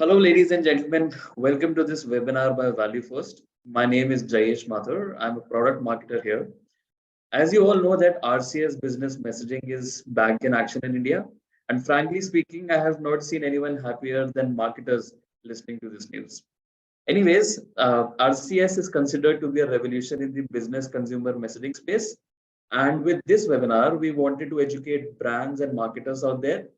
Hello, ladies and gentlemen. Welcome to this webinar by Value First. My name is Jayesh Mathur. I'm a product marketer here. As you all know that RCS Business Messaging is back in action in India. And frankly speaking, I have not seen anyone happier than marketers listening to this news. Anyways, RCS is considered to be a revolution in the business consumer messaging space. And with this webinar, we wanted to educate brands and marketers out there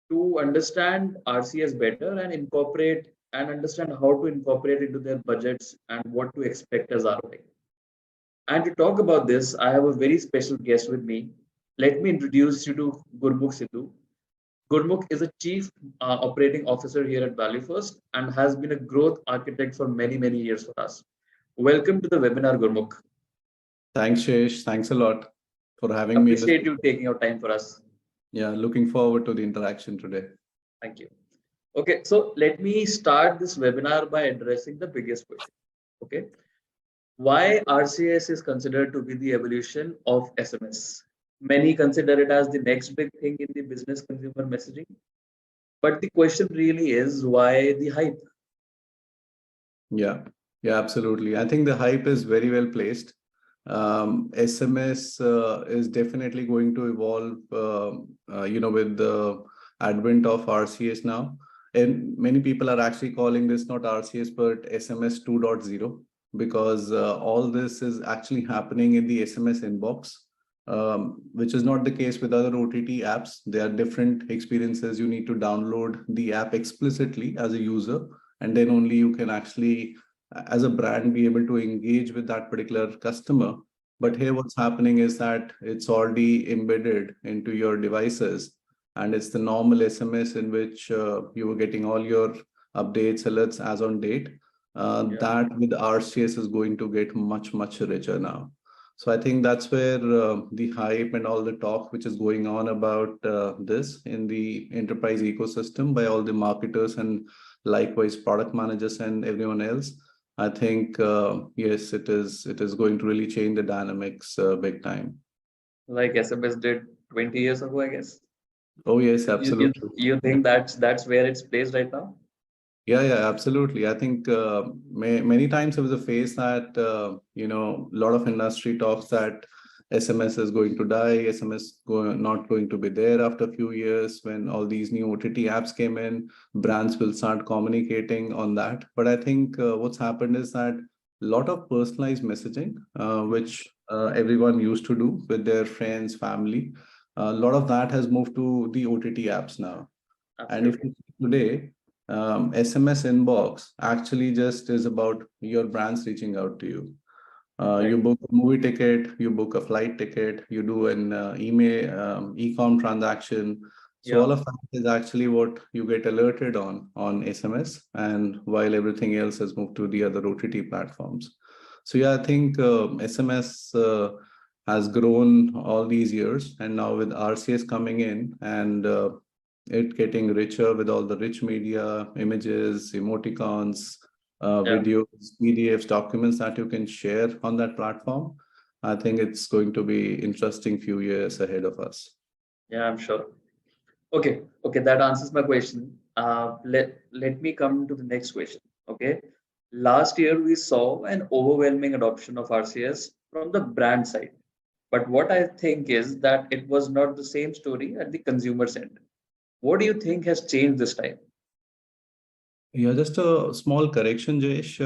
to understand RCS better and incorporate and understand how to incorporate into their budgets and what to expect as ROI. And to talk about this, I have a very special guest with me. Let me introduce you to Gurmukh Sidhu. Gurmukh is a chief operating officer here at Value First and has been a growth architect for many, many years for us. Welcome to the webinar, Gurmukh. Thanks, Shesh. Thanks a lot for having me. Appreciate you taking your time for us. Yeah, looking forward to the interaction today. Thank you. Okay, so let me start this webinar by addressing the biggest question. Okay, why RCS is considered to be the evolution of SMS? Many consider it as the next big thing in the business consumer messaging. But the question really is, why the hype? Yeah, absolutely. I think the hype is very well placed. SMS is definitely going to evolve, with the advent of RCS now. And many people are actually calling this not RCS, but SMS 2.0, because all this is actually happening in the SMS inbox, which is not the case with other OTT apps. There are different experiences. You need to download the app explicitly as a user, and then only you can actually, as a brand, be able to engage with that particular customer. But here what's happening is that it's already embedded into your devices, and it's the normal SMS in which you were getting all your updates, alerts as on date. That with RCS is going to get much, much richer now. So I think that's where the hype and all the talk which is going on about this in the enterprise ecosystem by all the marketers and likewise product managers and everyone else. I think, yes, it is going to really change the dynamics big time. Like SMS did 20 years ago, I guess. Oh, yes, absolutely. You think that's where it's placed right now? Yeah, absolutely. I think many times there was a phase that, a lot of industry talks that SMS is going to die, SMS not going to be there after a few years. When all these new OTT apps came in, brands will start communicating on that. But I think what's happened is that a lot of personalized messaging, which everyone used to do with their friends, family, a lot of that has moved to the OTT apps now. Absolutely. And if you see today, SMS inbox actually just is about your brands reaching out to you. You book a movie ticket, you book a flight ticket, you do an email, e-com transaction. So all of that is actually what you get alerted on SMS, and while everything else has moved to the other OTT platforms. So yeah, I think SMS has grown all these years, and now with RCS coming in and it getting richer with all the rich media, images, emoticons, videos, PDFs, documents that you can share on that platform. I think it's going to be interesting few years ahead of us. Yeah, I'm sure. Okay, that answers my question. Let me come to the next question. Okay, last year we saw an overwhelming adoption of RCS from the brand side, but what I think is that it was not the same story at the consumer end. What do you think has changed this time? Yeah, just a small correction, Jayesh.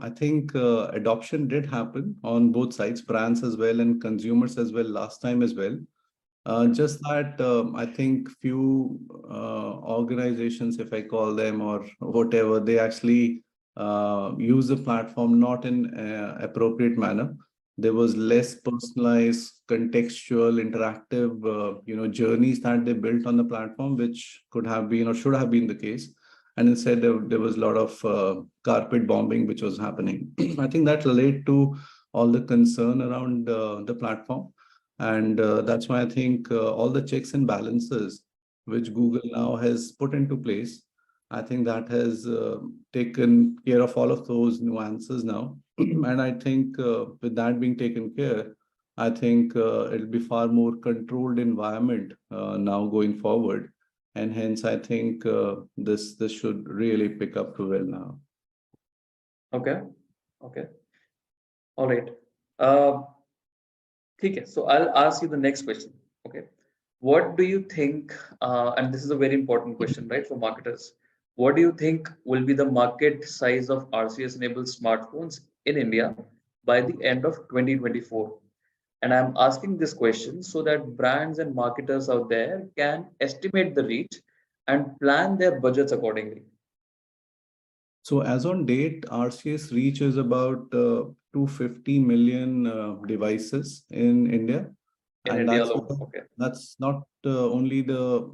I think adoption did happen on both sides, brands as well and consumers as well, last time as well. Just that I think few organizations, if I call them or whatever, they actually use the platform not in appropriate manner. There was less personalized, contextual, interactive, journeys that they built on the platform, which could have been or should have been the case. And instead, there was a lot of carpet bombing which was happening. I think that led to all the concern around the platform. And that's why I think all the checks and balances which Google now has put into place, I think that has taken care of all of those nuances now. And I think with that being taken care, I think it'll be far more controlled environment now going forward. and hence I think this should really pick up to well now. Okay. Okay. All right. Uh, Okay, so I'll ask you the next question. Okay. What do you think, and this is a very important question, right, for marketers. What do you think will be the market size of RCS enabled smartphones in India by the end of 2024? And I'm asking this question so that brands and marketers out there can estimate the reach and plan their budgets accordingly. So as on date, RCS reach is about 250 million devices in India, In and India alone. Okay. that's not only the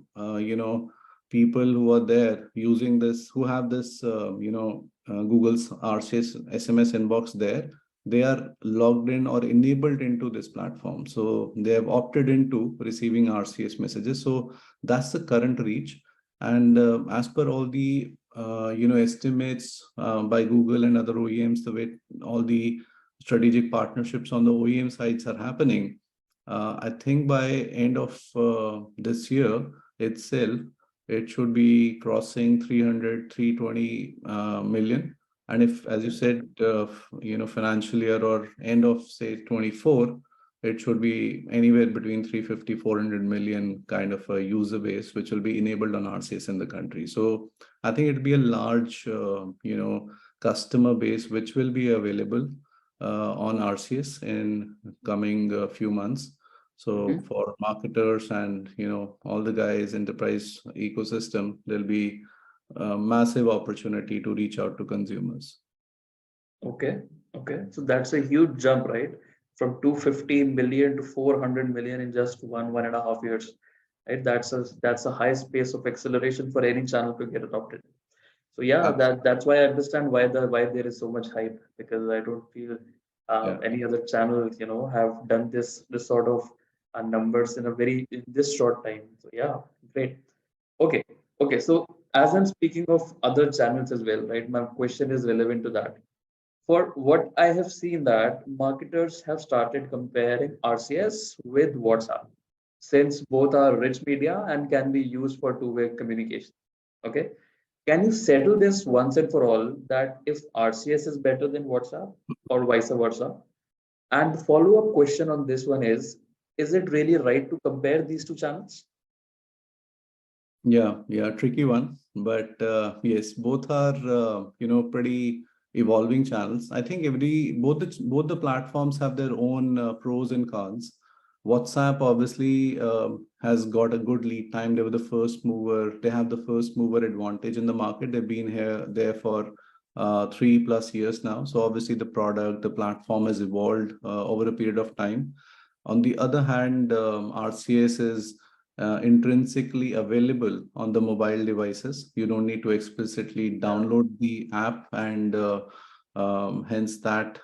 people who are there using this, who have this Google's RCS SMS inbox there. They are logged in or enabled into this platform, so they have opted into receiving RCS messages. So that's the current reach, and as per all the estimates by Google and other OEMs, the way all the strategic partnerships on the OEM sides are happening, I think by end of this year itself, it should be crossing 300, 320 million. And if, as you said, financial year or end of say 24, it should be anywhere between 350, 400 million kind of a user base, which will be enabled on RCS in the country. So I think it'll be a large, customer base, which will be available on RCS in coming few months. So for marketers and all the guys enterprise ecosystem, there'll be a massive opportunity to reach out to consumers. Okay. Okay. So that's a huge jump, right? From 250 million to 400 million in just 1.5 years. Right? That's a high pace of acceleration for any channel to get adopted. So yeah, that's why I understand why there is so much hype, because I don't feel Yeah. any other channel have done this sort of numbers in this short time. So yeah, great. Okay, okay. So as I'm speaking of other channels as well, right? My question is relevant to that. For what I have seen, that marketers have started comparing RCS with WhatsApp, since both are rich media and can be used for two-way communication. Okay. Can you settle this once and for all that if RCS is better than WhatsApp or vice versa? And the follow-up question on this one is it really right to compare these two channels? Yeah, tricky one. But yes, both are pretty evolving channels. I think both the platforms have their own pros and cons. WhatsApp obviously has got a good lead time. They were the first mover. They have the first mover advantage in the market. They've been there for 3+ years now. So obviously the platform has evolved over a period of time. On the other hand, RCS is intrinsically available on the mobile devices. You don't need to explicitly download the app, and hence that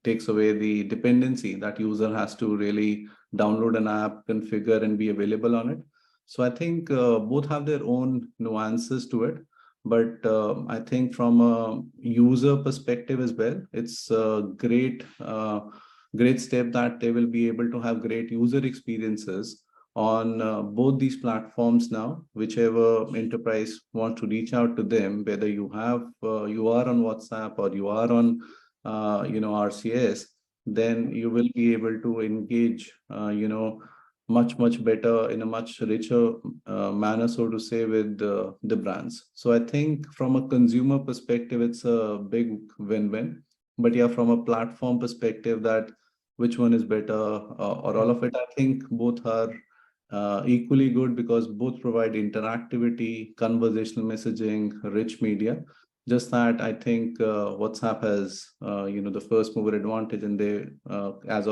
takes away the dependency that user has to really download an app, configure, and be available on it. So I think both have their own nuances to it. But I think from a user perspective as well, it's a great step that they will be able to have great user experiences on both these platforms now. Whichever enterprise wants to reach out to them, whether you are on WhatsApp or you are on RCS, then you will be able to engage much better, in a much richer manner, so to say, with the brands. So I think from a consumer perspective, it's a big win-win. But yeah, from a platform perspective, that which one is better, or all of it, I think both are equally good, because both provide interactivity, conversational messaging, rich media. Just that I think WhatsApp has the first mover advantage, and they as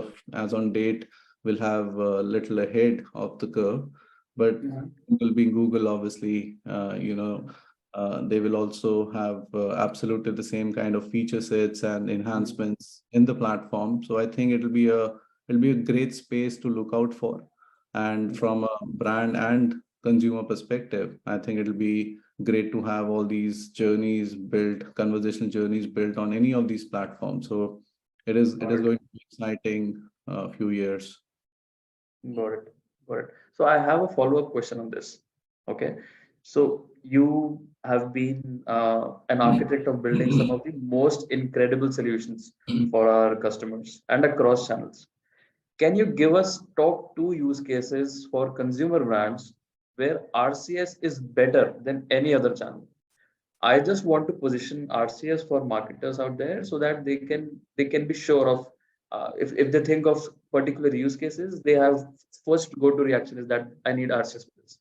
on date will have a little ahead of the curve. But Google being Google, obviously, they will also have absolutely the same kind of feature sets and enhancements in the platform. So I think it'll be a great space to look out for. And from a brand and consumer perspective, I think it'll be great to have all these conversational journeys built on any of these platforms. So it is going to be exciting few years. Got it. Got it. So I have a follow-up question on this. Okay. So you have been an architect of building some of the most incredible solutions for our customers and across channels. Can you give us top two use cases for consumer brands where RCS is better than any other channel? I just want to position RCS for marketers out there so that they can be sure of if they think of particular use cases, they have first go to reaction is that I need RCS for this.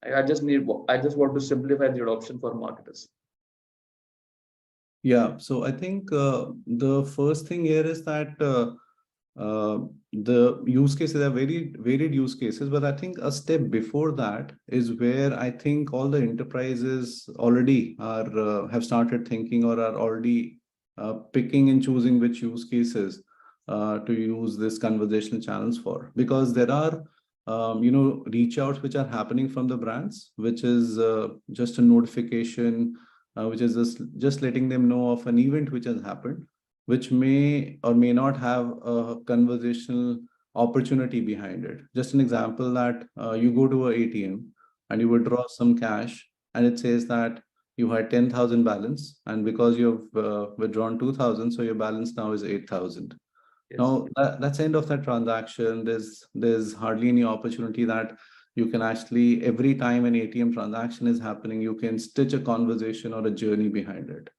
I just want to simplify the adoption for marketers. Yeah, so I think the first thing here is that the use cases are very varied use cases, but I think a step before that is where I think all the enterprises already are have started thinking or are already picking and choosing which use cases to use this conversational channels for, because there are reach outs which are happening from the brands, which is just a notification, which is just letting them know of an event which has happened, which may or may not have a conversational opportunity behind it. Just an example that you go to a ATM and you withdraw some cash, and it says that you had 10,000 balance, and because you've withdrawn 2,000, so your balance now is 8,000. Yes, Now that's the end of that transaction. There's hardly any opportunity that you can actually, every time an ATM transaction is happening, you can stitch a conversation or a journey behind it.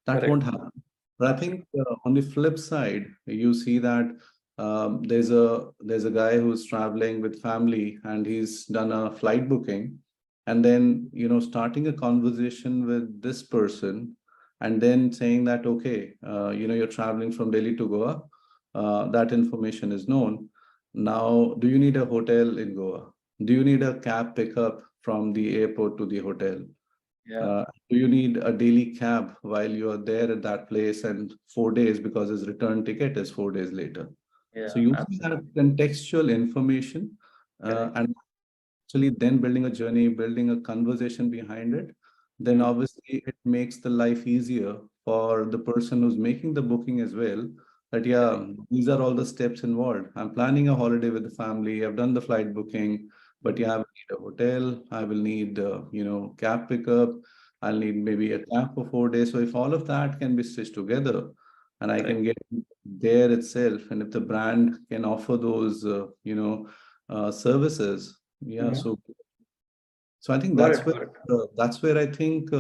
That won't correct. happen. But I Absolutely. think on the flip side, you see that there's a guy who's traveling with family and he's done a flight booking, and then starting a conversation with this person, and then saying that, okay, you're traveling from Delhi to Goa, that information is known. Now, do you need a hotel in Goa? Do you need a cab pickup from the airport to the hotel? Yeah, Do you need a daily cab while you are there at that place and 4 days, because his return ticket is 4 days later? So yeah, using that absolutely. contextual information Correct. and actually then building a journey, building a conversation behind it, then Mm, obviously it makes the life easier for the person who's making the booking as well. That, correct. yeah, these are all the steps involved. I'm planning a holiday with the family. I've done the flight booking, but Mm, yeah, I will need a hotel. I will need, cab pickup. I'll need maybe a cab for 4 days. So if all of that can be stitched together, and I can correct. get there itself, and if the brand can offer those, services, yeah, Mhm. so I think Got it. Got it. that's where I think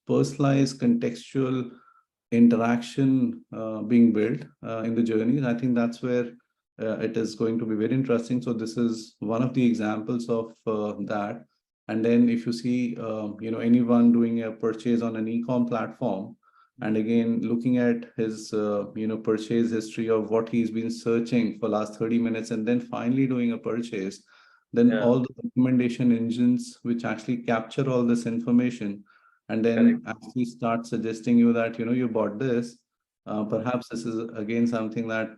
personalized contextual interaction being built in the journey. And I think that's where it is going to be very interesting. So this is one of the examples of that. And then if you see, anyone doing a purchase on an e-com platform, and Mm, again looking at his purchase history of what he's been searching for last 30 minutes, and then finally doing a purchase, then yeah, all the recommendation engines which actually capture all this information and correct. then actually start suggesting you that you bought this, perhaps this is again something that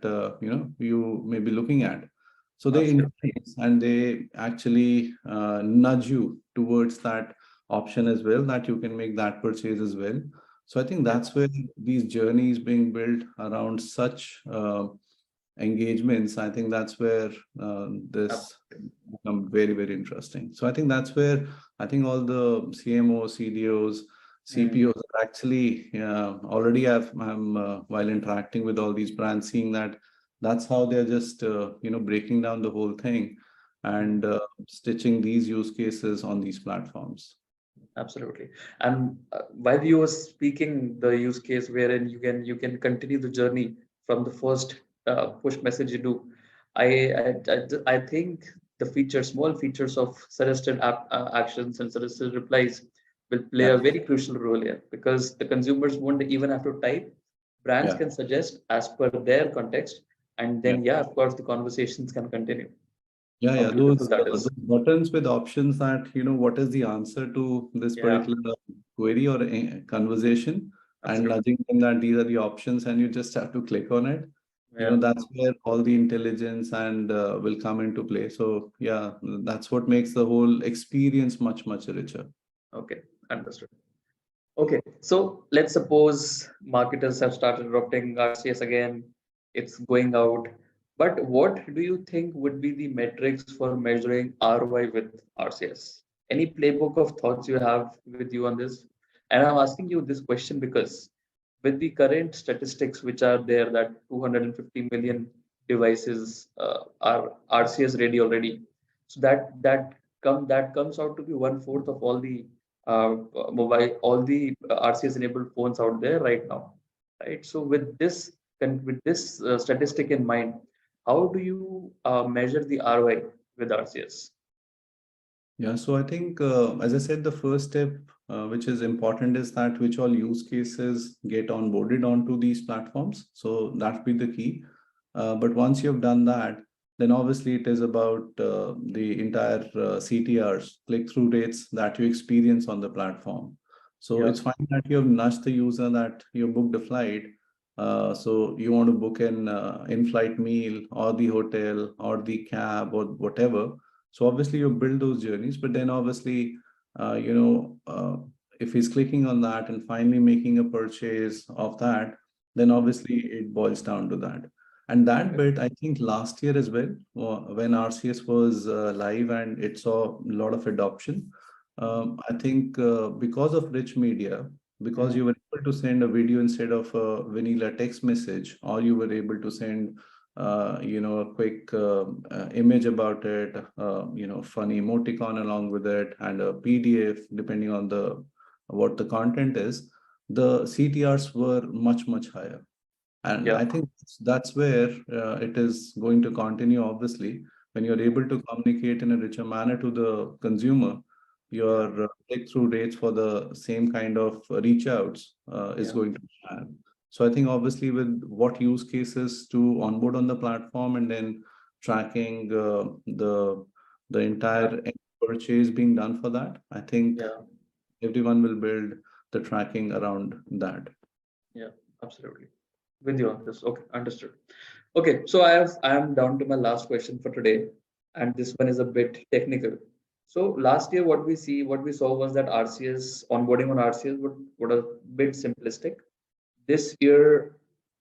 you may be looking at. So they Absolutely. influence and they actually nudge you towards that option as well, that you can make that purchase as well. So I think Yeah, that's where these journeys being built around such engagements, I think that's where this absolutely. become very, very interesting. So I think that's where I think all the CMOs, CDOs, Mm, CPOs are actually already I'm while interacting with all these brands, seeing that that's how they're just breaking down the whole thing mm. and stitching these use cases on these platforms. Absolutely. And while you were speaking the use case wherein you can continue the journey from the first push message you do, I think the small features of suggested actions and suggested replies will play Yeah, a very crucial role here because the consumers won't even have to type. Brands yeah, can suggest as per their context, and yeah. then yeah, of course, the conversations can continue. Yeah, How yeah, beautiful that those is. buttons with options that, what is the answer to this Yeah, particular query or a conversation, and absolutely. nudging them that these are the options and you just have to click on it. Yeah. That's where all the intelligence and will come into play. So yeah, that's what makes the whole experience much, much richer. Okay. Understood. Okay, so let's suppose marketers have started adopting RCS again, it's going out. But what do you think would be the metrics for measuring ROI with RCS? any playbook of thoughts you have with you on this? And I'm asking you this question because with the current statistics which are there, that 250 million devices are RCS ready already. So that comes out to be one fourth of all the all the RCS enabled phones out there right now, right? So with this statistic in mind, how do you measure the ROI with RCS? Yeah, so I think, as I said, the first step, which is important, is that which all use cases get onboarded onto these platforms. So that be the key. But once you've done that, then obviously it is about the entire CTRs, click-through rates that you experience on the platform. So Yeah, it's fine that you have nudged the user that you booked a flight. So you want to book an in-flight meal or the hotel or the cab or whatever. So obviously you build those journeys, but then obviously, if he's clicking on that and finally making a purchase of that, then obviously it boils down to that. And that okay. bit, I think last year as well, when RCS was live and it saw a lot of adoption, I think because of rich media, because you Mhm. were able to send a video instead of a vanilla text message, or you were able to send a quick image about it, funny emoticon along with it, and a PDF, depending on the what the content is, the CTRs were much, much higher. And Yeah, I think that's where it is going to continue, obviously. When you're able to communicate in a richer manner to the consumer, yeah, your click-through rates for the same kind of reach outs is yeah, going to be higher. So I think obviously with what use cases to onboard on the platform, and then tracking the yeah, entire purchase being done for that, I think yeah, everyone will build the tracking around that. yeah, absolutely. With you on this. Okay, understood. Okay, so I am down to my last question for today, and this one is a bit technical. So last year, what we saw was that RCS onboarding on RCS would a bit simplistic. This year,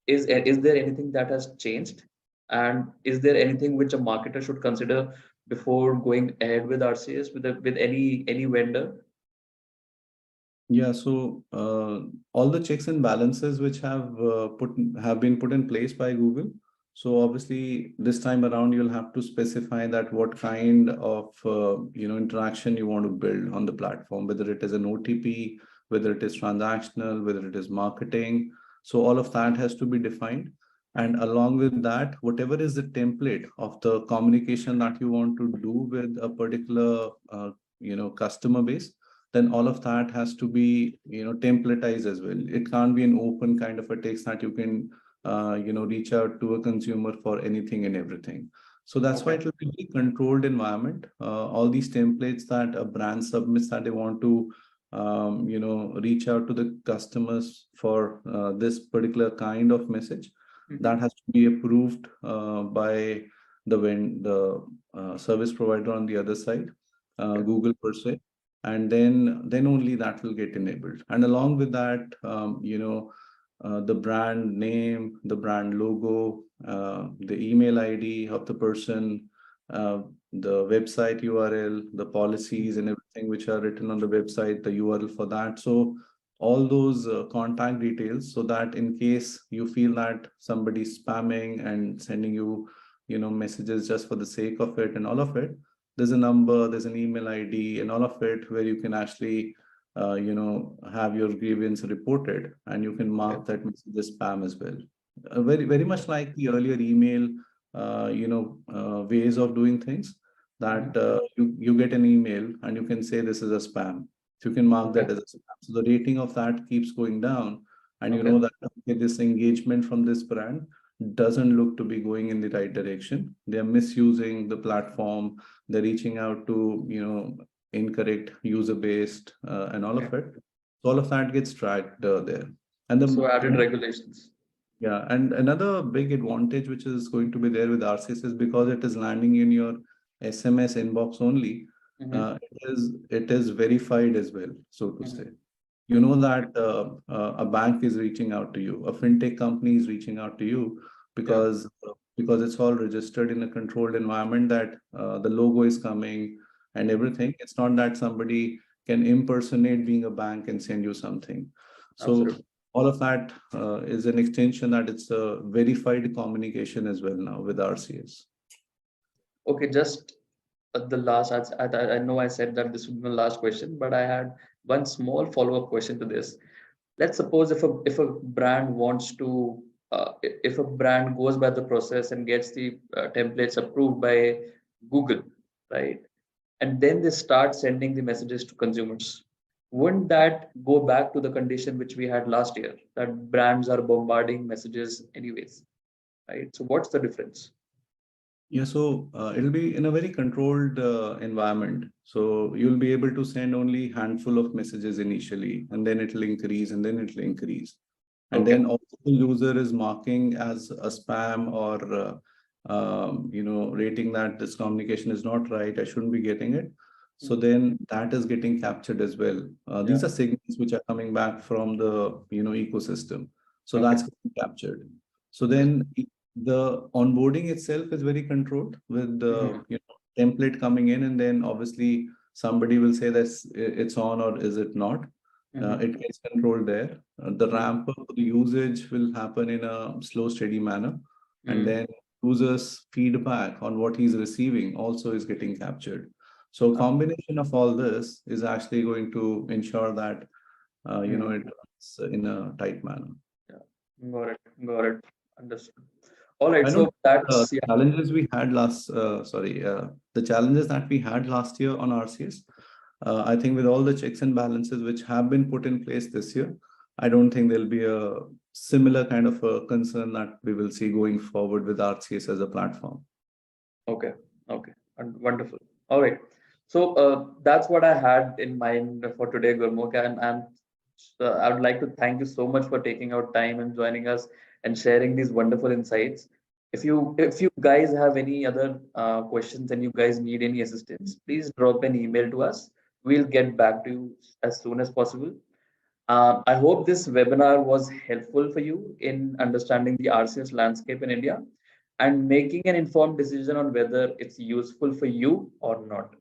is there anything that has changed, and is there anything which a marketer should consider before going ahead with RCS with any vendor? Yeah, so all the checks and balances which have been put in place by Google. So obviously this time around you'll have to specify that what kind of interaction you want to build on the platform, whether it is an OTP, whether it is transactional, whether it is marketing. So all of that has to be defined. And along with that, whatever is the template of the communication that you want to do with a particular customer base, then all of that has to be templatized as well. It can't be an open kind of a text that you can reach out to a consumer for anything and everything. So that's why Okay, it will be a controlled environment. All these templates that a brand submits that they want to reach out to the customers for this particular kind of message, that hmm, has to be approved by the service provider on the other side, okay, Google per se, and then only that will get enabled. And along with that, the brand name, the brand logo, the email ID of the person, the website URL, the policies and everything which are written on the website, the URL for that. So all those contact details, so that in case you feel that somebody's spamming and sending you messages just for the sake of it and all of it, there's a number, there's an email ID, and all of it where you can actually, have your grievance reported, and you can okay, mark that message as spam as well. Very, very okay, much like the earlier email, ways of doing things. That hmm, you get an email and you can say this is a spam. So you can mark okay, that as a spam. So the rating of that keeps going down, and you okay, know that okay, this engagement from this brand doesn't look to be going in the right direction. They are misusing the platform, they're reaching out to incorrect user based and all okay. of it. So all of that gets tracked there. And So the added regulations. yeah, and another big advantage which is going to be there with RCS is because it is landing in your SMS inbox only. Hmm, It is verified as well, so to say. hmm, You know that a bank is reaching out to you, a fintech company is reaching out to you, yeah, because it's all registered in a controlled environment, that the logo is coming and everything. It's not that somebody can impersonate being a bank and send you something. So Absolutely. all of that is an extension that it's a verified communication as well now with RCS. Okay, just the last, I know I said that this would be the last question, but I had one small follow-up question to this. Let's suppose if a brand wants to, if a brand goes by the process and gets the templates approved by Google, right? And then they start sending the messages to consumers. Wouldn't that go back to the condition which we had last year, that brands are bombarding messages anyways, right? So what's the difference? Yeah, so it'll be in a very controlled environment. So you'll be able to send only handful of messages initially, and then it'll increase, and then it'll increase. And Okay. then also the user is marking as a spam or rating that this communication is not right, I shouldn't be getting it. So then that is getting captured as well. These Yeah. are signals which are coming back from the ecosystem. So Okay. that's getting captured. So then the onboarding itself is very controlled with the template coming in, and then obviously somebody will say that it's on or is it not. It gets controlled there. The ramp up, the usage will happen in a slow, steady manner, and then users' feedback on what he's receiving also is getting captured. So a combination of all this is actually going to ensure that it runs in a tight manner. Yeah. Got it. Understood. All right. I know So that's the challenges we had the challenges that we had last year on RCS. I think with all the checks and balances which have been put in place this year, I don't think there'll be a similar kind of a concern that we will see going forward with RCS as a platform. okay. Okay. Wonderful. All right. So that's what I had in mind for today, Gurmukh, and I would like to thank you so much for taking out time and joining us and sharing these wonderful insights. If you guys have any other questions and you guys need any assistance, please drop an email to us. We'll get back to you as soon as possible. I hope this webinar was helpful for you in understanding the RCS landscape in India and making an informed decision on whether it's useful for you or not.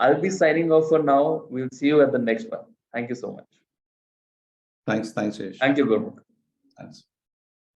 I'll be signing off for now. We'll see you at the next one. Thank you so much. Thanks, Jayesh. Thank you, Gurmukh. Thanks.